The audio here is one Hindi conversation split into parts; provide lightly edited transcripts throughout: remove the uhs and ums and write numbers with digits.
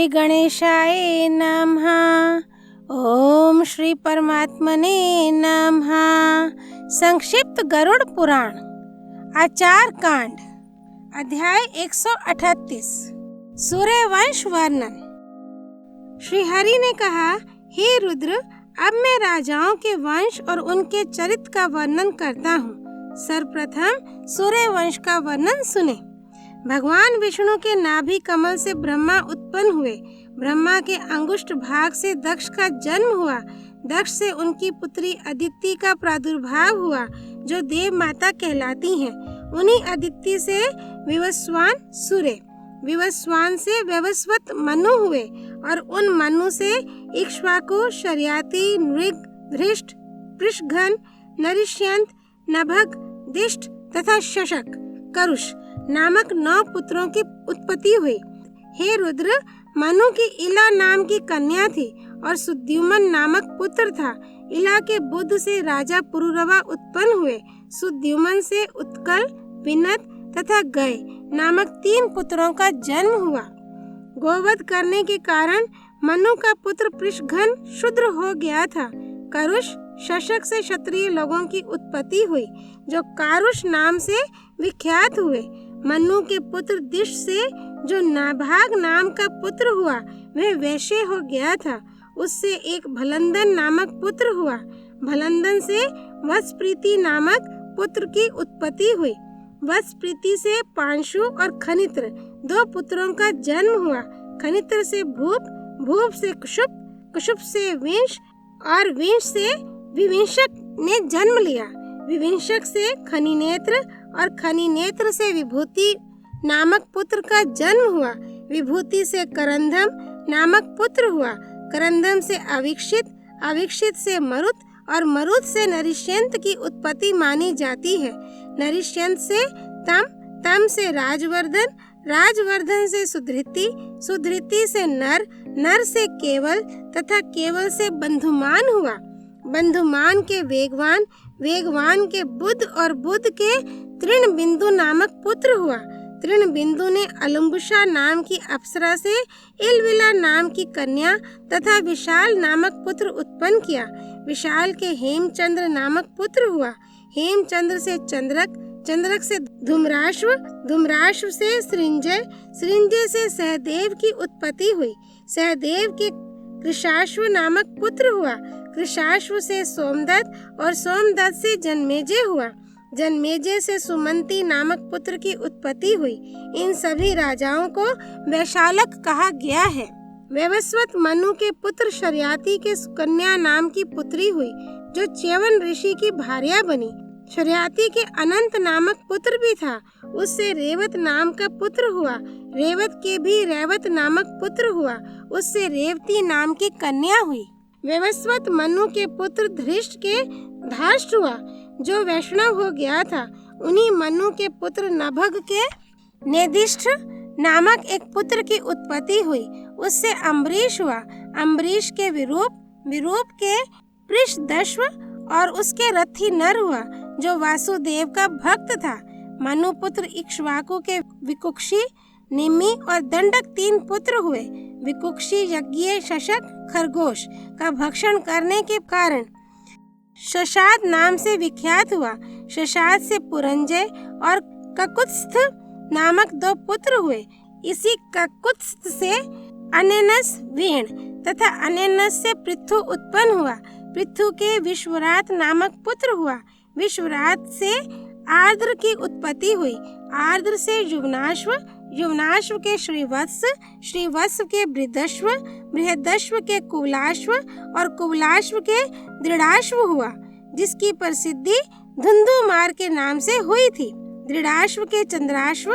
श्री गणेशाय नमः। ओम श्री परमात्मने नमः। संक्षिप्त गरुड़ पुराण आचार कांड अध्याय 138 सूर्यवंश वर्णन। श्री हरि ने कहा, हे रुद्र, अब मैं राजाओं के वंश और उनके चरित्र का वर्णन करता हूँ। सर्वप्रथम सूर्यवंश का वर्णन सुने। भगवान विष्णु के नाभि कमल से ब्रह्मा उत्पन्न हुए। ब्रह्मा के अंगुष्ठ भाग से दक्ष का जन्म हुआ। दक्ष से उनकी पुत्री अदिति का प्रादुर्भाव हुआ, जो देव माता कहलाती हैं। उन्हीं अदिति से विवस्वान सूर्य, विवस्वान से वैवस्वत मनु हुए, और उन मनु से इक्ष्वाकु, शर्याति, नृग, धृष्ट, पृषघन, नरिष्यंत, नभग, दिष्ट तथा शशक, करुष नामक 9 पुत्रों की उत्पत्ति हुई। हे रुद्र, मनु की इला नाम की कन्या थी और सुद्युमन नामक पुत्र था। इला के बुद्ध से राजा पुरुरवा उत्पन्न हुए। सुद्युमन से उत्कल, विनत तथा गय नामक 3 पुत्रों का जन्म हुआ। गोवध करने के कारण मनु का पुत्र पृषघन शूद्र हो गया था। करुष, शशक से क्षत्रिय लोगों की उत्पत्ति हुई, जो कारुष नाम से विख्यात हुए। मनु के पुत्र दिश से जो नाभाग नाम का पुत्र हुआ, वह वैश्य हो गया था। उससे एक भलंदन नामक पुत्र हुआ। भलंदन से वत्सप्रीति नामक पुत्र की उत्पत्ति हुई। वत्सप्रीति से पांशु और खनित्र 2 पुत्रों का जन्म हुआ। खनित्र से भूप, भूप से कुशुप, कुशुप से विंश और विंश से विविंशक ने जन्म लिया। विविंशक से खनिनेत्र और खनिनेत्र से विभूति नामक पुत्र का जन्म हुआ। विभूति से करंधम नामक पुत्र हुआ। करंधम से अविक्षित, अविक्षित से मरुत और मरुत से नरिष्यंत की उत्पत्ति मानी जाती है। नरिष्यंत से तम, तम से राजवर्धन, राजवर्धन से सुधृति, सुधृति से नर, नर से केवल तथा केवल से बंधुमान हुआ। बंधुमान के वेगवान, वेगवान के बुध और बुध के तृण बिंदु नामक पुत्र हुआ। तृण बिंदु ने अलम्बुषा नाम की अप्सरा से इलविला नाम की कन्या तथा विशाल नामक पुत्र उत्पन्न किया। विशाल के हेमचंद्र नामक पुत्र हुआ। हेमचंद्र से चंद्रक, चंद्रक से धूम्राश्व, धूम्राश्व से सृंजय, सृंजय से सहदेव की उत्पत्ति हुई। सहदेव के कृशाश्व नामक पुत्र हुआ। कृशाश्व से सोमदत्त और सोमदत्त से जन्मेजय हुआ। जन्मेजय से सुमंती नामक पुत्र की उत्पत्ति हुई। इन सभी राजाओं को वैशालक कहा गया है। वैवस्वत मनु के पुत्र शर्याति के सुकन्या नाम की पुत्री हुई, जो च्यवन ऋषि की भार्या बनी। शर्याति के अनंत नामक पुत्र भी था। उससे रेवत नाम का पुत्र हुआ। रेवत के भी रेवत नामक पुत्र हुआ। उससे रेवती नाम की कन्या हुई। वैवस्वत मनु के पुत्र धृष्ट के धाष्ट हुआ, जो वैष्णव हो गया था। उन्हीं मनु के पुत्र नभग के नेदिष्ठ नामक एक पुत्र की उत्पत्ति हुई। उससे अम्बरीश हुआ। अम्बरीश के विरूप, विरूप के पृषदश्व और उसके रथी नर हुआ, जो वासुदेव का भक्त था। मनु पुत्र इक्ष्वाकु के विकुक्षी, निमि और दंडक 3 पुत्र हुए। विकुक्षी यज्ञ शशक, खरगोश का भक्षण करने के कारण शशाद नाम से विख्यात हुआ। शशाद से पुरंजय और ककुत्स्थ नामक 2 पुत्र हुए। इसी ककुत्स्थ से अनेनस वीण तथा अनेनस से पृथु उत्पन्न हुआ। पृथु के विश्वरात नामक पुत्र हुआ। विश्वरात से आर्द्र की उत्पत्ति हुई। आर्द्र से युवनाश्व, युवनाश्व के श्रीवत्स, श्रीवत्स के बृहदश्व, बृहदश्व के कुवलाश्व और कुवलाश्व के दृढ़ाश्व हुआ, जिसकी प्रसिद्धि धुंधुमार के नाम से हुई थी। दृढ़ाश्व के चंद्राश्व,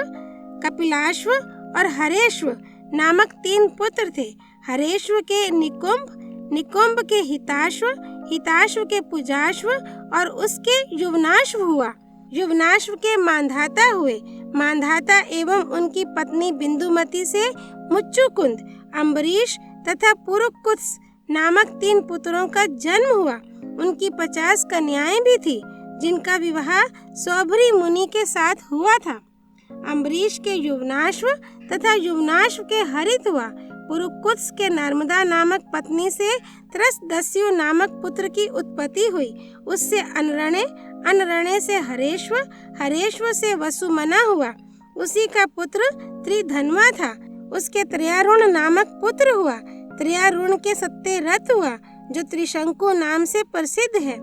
कपिलाश्व और हरेश्व नामक 3 पुत्र थे। हरेश्व के निकुंभ, निकुंभ के हिताश्व, हिताश्व के पुजाश्व और उसके युवनाश्व हुआ। युवनाश्व के मांधाता हुए। मांधाता एवं उनकी पत्नी बिंदुमती से मुच्चुकुंद, अम्बरीश तथा पुरुकुत्स नामक 3 पुत्रों का जन्म हुआ। उनकी 50 कन्याएं भी थी, जिनका विवाह सौभरी मुनि के साथ हुआ था। अम्बरीश के युवनाश्व तथा युवनाश्व के हरित हुआ। पुरुकुत्स के नर्मदा नामक पत्नी से त्रसदस्यु नामक पुत्र की उत्पत्ति हुई। उससे अनरणे, अनरणे से हरेश्व, हरेश्व से वसुमना हुआ। उसी का पुत्र त्रिधन्वा था। उसके त्रयारुण नामक पुत्र हुआ। त्रयारुण के सत्यरथ हुआ, जो त्रिशंकु नाम से प्रसिद्ध है।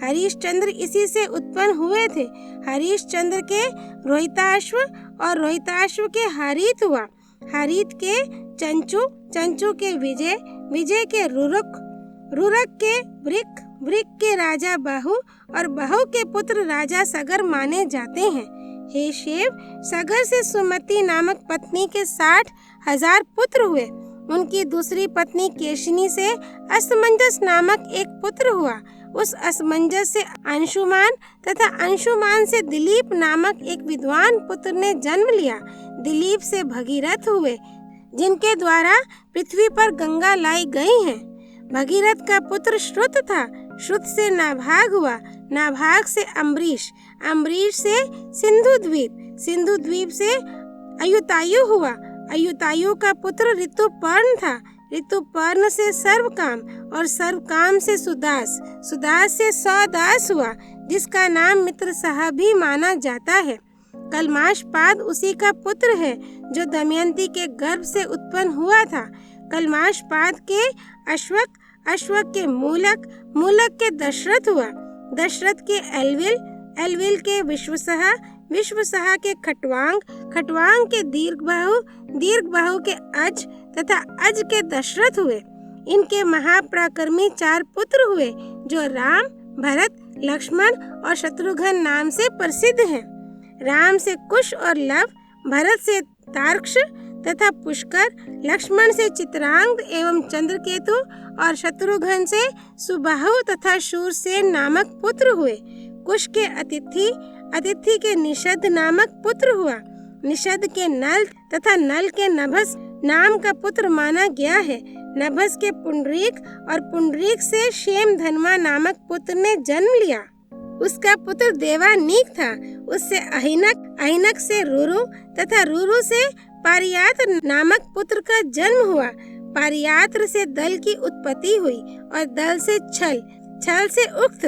हरिश्चंद्र इसी से उत्पन्न हुए थे। हरिश्चंद्र के रोहिताश्व और रोहिताश्व के हरित हुआ। हरित के चंचु, चंचु के विजय, विजय के रुरक, रुरक के वृक, वृक के राजा बाहु और बाहु के पुत्र राजा सगर माने जाते हैं। हे शिव, सगर से सुमति नामक पत्नी के 60,000 पुत्र हुए। उनकी दूसरी पत्नी केशिनी से असमंजस नामक एक पुत्र हुआ। उस असमंजस से अंशुमान तथा अंशुमान से दिलीप नामक एक विद्वान पुत्र ने जन्म लिया। दिलीप से भगीरथ हुए, जिनके द्वारा पृथ्वी पर गंगा लाई गई है। भगीरथ का पुत्र श्रुत था। श्रुत से नाभाग हुआ। नाभाग से अम्बरीश, अम्बरीश से सिंधु द्वीप, सिंधु द्वीप से अयुतायु हुआ। अयुतायु का पुत्र ऋतुपर्ण था। ऋतुपर्ण से सर्वकाम और सर्वकाम से सुदास, सुदास से सौदास हुआ, जिसका नाम मित्रसह भी माना जाता है। कलमाशपाद उसी का पुत्र है, जो दमयंती के गर्भ से उत्पन्न हुआ था। कलमाशपाद के अश्वक, अश्वक के मूलक, मूलक के दशरथ हुआ। दशरथ के एलविल, एलविल के विश्वसह, विश्वसह के खटवांग, खटवांग के दीर्घबाहु, दीर्घबाहु के अज तथा अज के दशरथ हुए। इनके महापराक्रमी 4 पुत्र हुए, जो राम, भरत, लक्ष्मण और शत्रुघ्न नाम से प्रसिद्ध हैं। राम से कुश और लव, भरत से तार्क्ष तथा पुष्कर, लक्ष्मण से चित्रांग एवं चंद्रकेतु और शत्रुघ्न से सुबाहु तथा शूरसेन नामक पुत्र हुए। कुश के अतिथि, अतिथि के निषद नामक पुत्र हुआ। निषद के नल तथा नल के नभस नाम का पुत्र माना गया है। नभस के पुंडरीक और पुंडरीक से शेम धनवा नामक पुत्र ने जन्म लिया। उसका पुत्र देवानीक था। उससे अहिनक, अहिनक से रुरु तथा रुरु से पारियात्र नामक पुत्र का जन्म हुआ। पारियात्र से दल की उत्पत्ति हुई और दल से छल, छल से उक्त,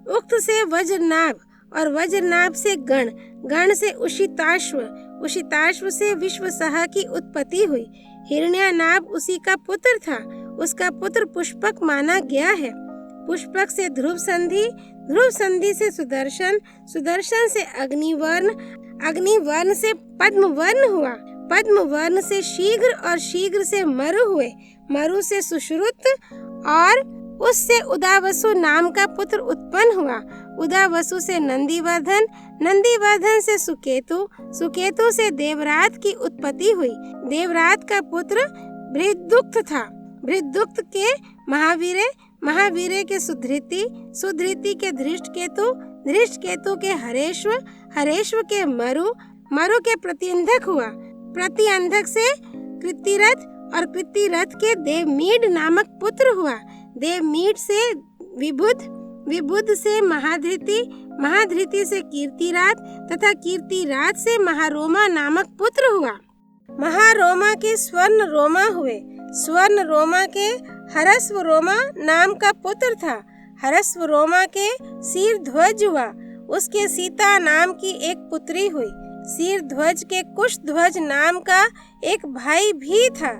उक्त से वज्रनाभ और वज्रनाभ से गण, गण से उशिताश्व, उशिताश्व से विश्वसह की उत्पत्ति हुई। हिरण्यानाभ उसी का पुत्र था। उसका पुत्र पुष्पक माना गया है। पुष्पक से ध्रुव संधि, ध्रुव संधि से सुदर्शन, सुदर्शन से अग्निवर्ण, अग्निवर्ण से पद्मवर्ण हुआ। पद्मवर्ण से शीघ्र और शीघ्र से मरु हुए। मरु से सुश्रुत और उससे उदावसु नाम का पुत्र उत्पन्न हुआ। उदावसु से नंदीवर्धन, नंदीवर्धन से सुकेतु, सुकेतु से देवरात की उत्पत्ति हुई। देवरात का पुत्र बृहदुक्त था। बृहदुक्त के महावीरे, महावीरे के सुधृति, सुधृति के धृष्टकेतु, धृष्टकेतु के हरेश्व, हरेश्व के मरु, मरु के प्रतिअंधक हुआ। प्रतिअंधक से कृतिरथ और कृतिरथ के देवमीड नामक पुत्र हुआ। देवमीड से विबुध, विबुध से महाधृति, महाधृति से कीर्तिरात तथा कीर्तिरात से महारोमा नामक पुत्र हुआ। महारोमा के स्वर्ण रोमा हुए। स्वर्ण रोमा के हरस्व रोमा नाम का पुत्र था। हरस्व रोमा के शीरध्वज हुआ। उसके सीता नाम की एक पुत्री हुई। शीरध्वज के कुशध्वज नाम का एक भाई भी था।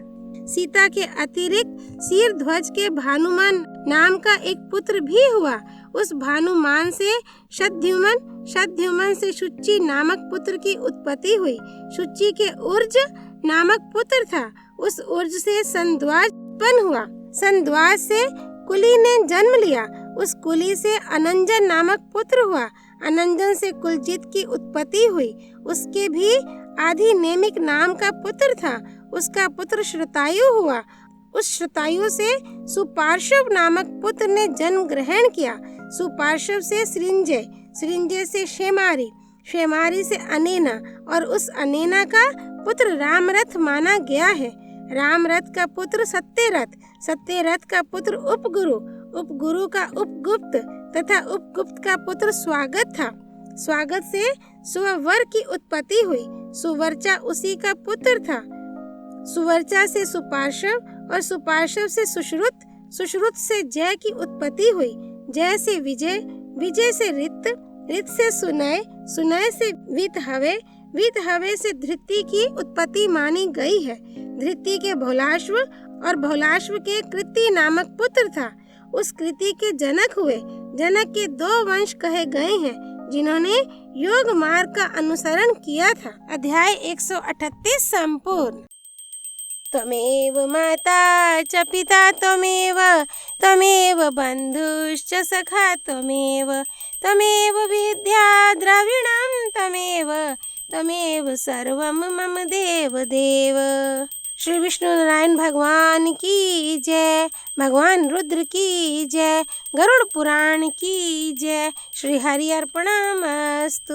सीता के अतिरिक्त शीरध्वज के भानुमान नाम का एक पुत्र भी हुआ। उस भानुमान से शतद्युमन, शतद्युमन से शुचि नामक पुत्र की उत्पत्ति हुई। शुचि के उर्ज नामक पुत्र था। उस उर्ज से संध्वाज उत्पन्न हुआ। संध्वाज से कुली ने जन्म लिया। उस कुली से अनंजन नामक पुत्र हुआ। अनंजन से कुलजित की उत्पत्ति हुई। उसके भी आधिनेमिक नाम का पुत्र था। उसका पुत्र श्रुतायु हुआ। उस श्रुतायु से सुपार्श्व नामक पुत्र ने जन्म ग्रहण किया। सुपार्श्व से सृंजय, सृंजय से शेमारी, शेमारी से अनेना और उस अनेना का पुत्र रामरथ माना गया है। रामरथ का पुत्र सत्यरथ, सत्यरथ का पुत्र उपगुरु, उपगुरु का उपगुप्त तथा उपगुप्त का पुत्र स्वागत था। स्वागत से सुवर की उत्पत्ति हुई। सुवर्चा उसी का पुत्र था। सुवर्चा से सुपार्श्व और सुपार्श्व से सुश्रुत, सुश्रुत से जय की उत्पत्ति हुई। जय से विजय, विजय से रित, रित से सुनय, सुनय से वित हवे, वित हवे से धृति की उत्पत्ति मानी गई है। धृति के भोलाश्व और भोलाश्व के कृति नामक पुत्र था। उस कृति के जनक हुए। जनक के 2 वंश कहे गए हैं जिन्होंने योग मार्ग का अनुसरण किया था। अध्याय 138 संपूर्ण। त्वमेव माता च पिता त्वमेव, त्वमेव बन्धुश्च सखा त्वमेव, त्वमेव विद्या द्रविणं त्वमेव, त्वमेव सर्वं मम देव देव। श्री विष्णु नारायण भगवान की जय, भगवान रुद्र की जय, गरुड़ पुराण की जय। श्री हरि अर्पणमस्तु।